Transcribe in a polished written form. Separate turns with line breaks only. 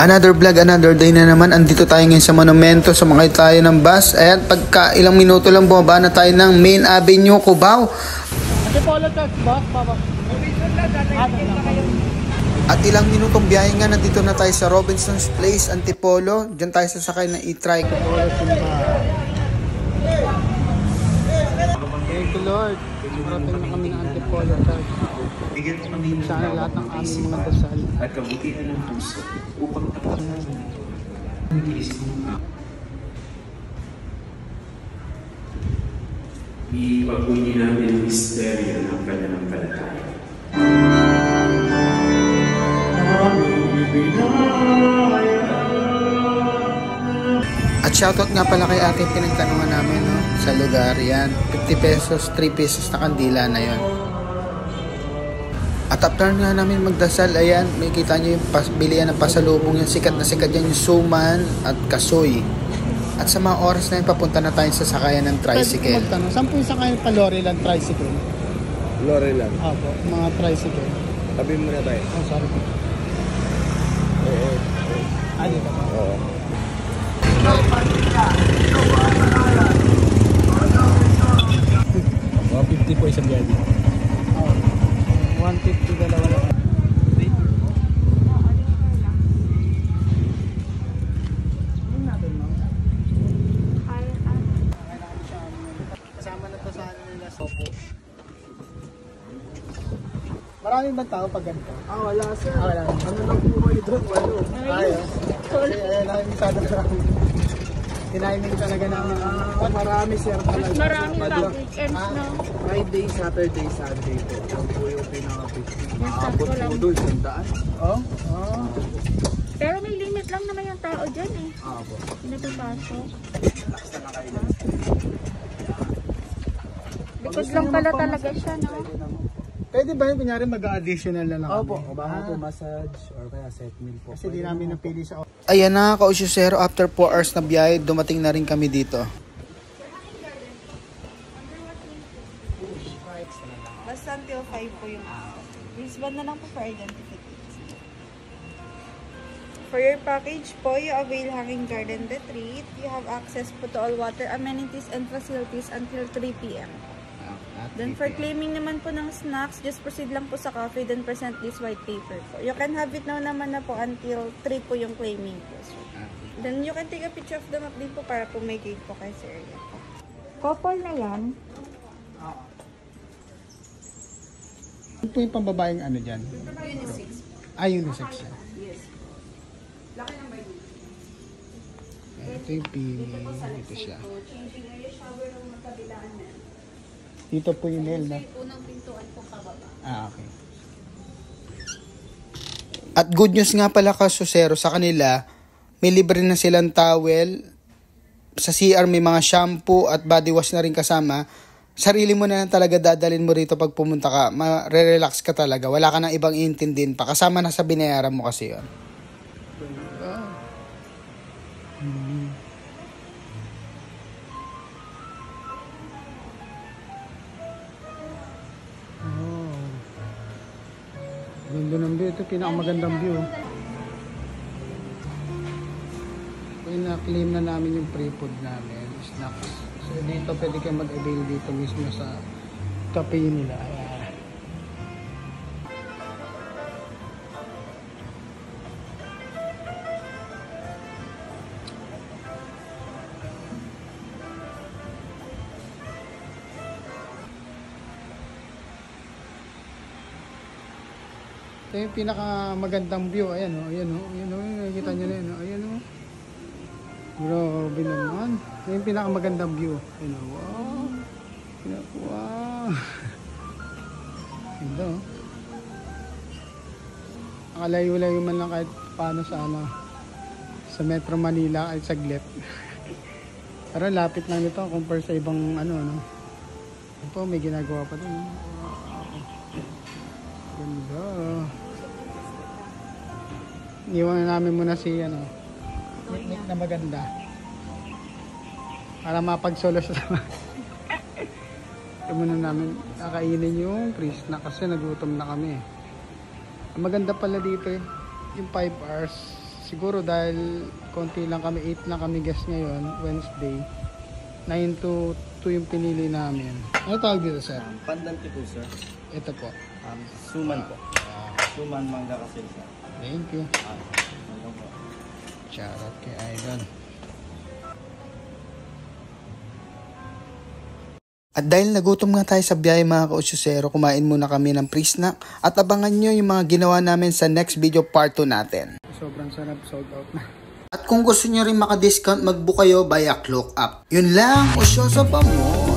Another vlog, another day na naman. Andito tayo ngayon sa monumento, sumakay tayo ng bus. Ayan, pagka ilang minuto lang bumaba na tayo ng Main Avenue, Cubao.
Antipolo Church, boss, baba.
At ilang minutong biyahe nga, nandito na tayo sa Robinson's Place, Antipolo. Diyan tayo sasakay ng e-trike.
Thank you, Lord. Parating na kami ng Antipolo Church. Sana lahat ng aming mga dasal
at kabutihan ng puso upang ipagpunyi namin ang misteryo ng pananampalataya.
At shoutout nga pala kay ating pinagtanungan namin, no? Sa lugar yan, 50 pesos, 3 pesos na kandila na yon. At after nga namin magdasal, ayan, may kita nyo yung bilihan ng pasalubong, yung sikat na sikat yan, yung suman at kasoy. At sa mga oras na yun, papunta na tayo sa sakayan ng tricycle.
Saan po yung sakayan pa Loreland tricycle?
Loreland?
Opo, mga tricycle.
Tabi mo na tayo.
Oh, sorry po.
Oo.
Dito pa.
Oo.
50 po isang biyahe. 150 dalawa lang. Kasama na to sa ano nila Sopo. Maraming bang tao pag ganito?
Wala sir.
Wala.
Ano lang po kayo doon? Walo.
Kasi ayun, namin sana marami. Tiniming talaga namin.
Marami sir talaga.
Marami pa weekends, no?
Friday, Saturday, Sunday po. Yan po yung pinaka-busy.
Sakto lang.
Po doon, sandaan.
Oh?
Pero may limit lang naman yung tao dyan eh.
Po.
Hindi napapasok.
Basta na kayo.
Likod lang pala talaga siya, no?
Pwede ba yung kunyari mag-additional na lang?
Opo. Baka po massage or kaya set meal po.
Kasi di namin napili sa...
Ayan na, ka-Osyosero, after 4 hours na biyahe, dumating na rin kami dito.
Basta until 5 po yung wristband na lang po for identification. For your package po, you avail Hanging Garden Retreat. You have access po to all water amenities and facilities until 3 p.m. Then for claiming naman po ng snacks, just proceed lang po sa cafe, then present this white paper po. You can have it now naman na po until 3 po yung claiming po. So, then you can take a picture of the map din po para po may gate po kayo sa area po.
Couple na yan.
Ano po yung pambabaeng ano dyan? Unisex. Unisex yan.
Yes. Laki ng bay dito.
Ito yung pili. Dito siya.
Changing area shower ng magkabilaan na.
Dito po yung nail na.
Unang pintuan po pababa.
Okay.
At good news nga pala, ka-Osyosero, sa kanila, may libre na silang towel. Sa CR may mga shampoo at body wash na rin kasama. Sarili mo na lang talaga dadalhin mo rito pag pumunta ka. Ma-relax ka talaga. Wala ka nang ibang iintindihin pa. Kasama na sa binayaran mo kasi yun.
Ganda ng view. Ito pinakamagandang view. Na-claim na namin yung pre-food namin. Snacks. So dito pwede kayo mag-avail dito mismo sa cafe nila. Ayan. Ito yung pinakamagandang view. Ayan o. Ayan o. Ayan o. Nakikita nyo na yun o. Ayan o. Grabe naman. Ito yung pinakamagandang view. Ayan o. Wow. Wow. Ganda o. Nakalayo-layo man lang kahit paano sa ano. Sa Metro Manila kahit saglit. Pero lapit lang ito compare sa ibang ano. Ito may ginagawa pa din. Wow. Ganda. Iwan na namin muna si ano, Nick na maganda. Para mapag-solo siya. Ito muna namin kakainin yung Chris na kasi nagutom na kami. Ang maganda pala dito yung 5 hours siguro dahil konti lang kami, 8 lang kami guest ngayon, Wednesday. 9 to 2 yung pinili namin. Ano tawag dito, sir?
Pandante po, sir.
Ito po.
Suman po. Suman mangga kasi, sir.
Thank you.
Ano po?
Shoutout kay Idol.
At dahil nagutom nga tayo sa biyahe mga ka-8-0, kumain muna kami ng free snack at abangan nyo yung mga ginawa namin sa next video part 2 natin.
Sobrang sarap, sold out na.
At kung gusto nyo rin maka-discount, mag-book kayo via Cloak App. Yun lang, 8 pa mo.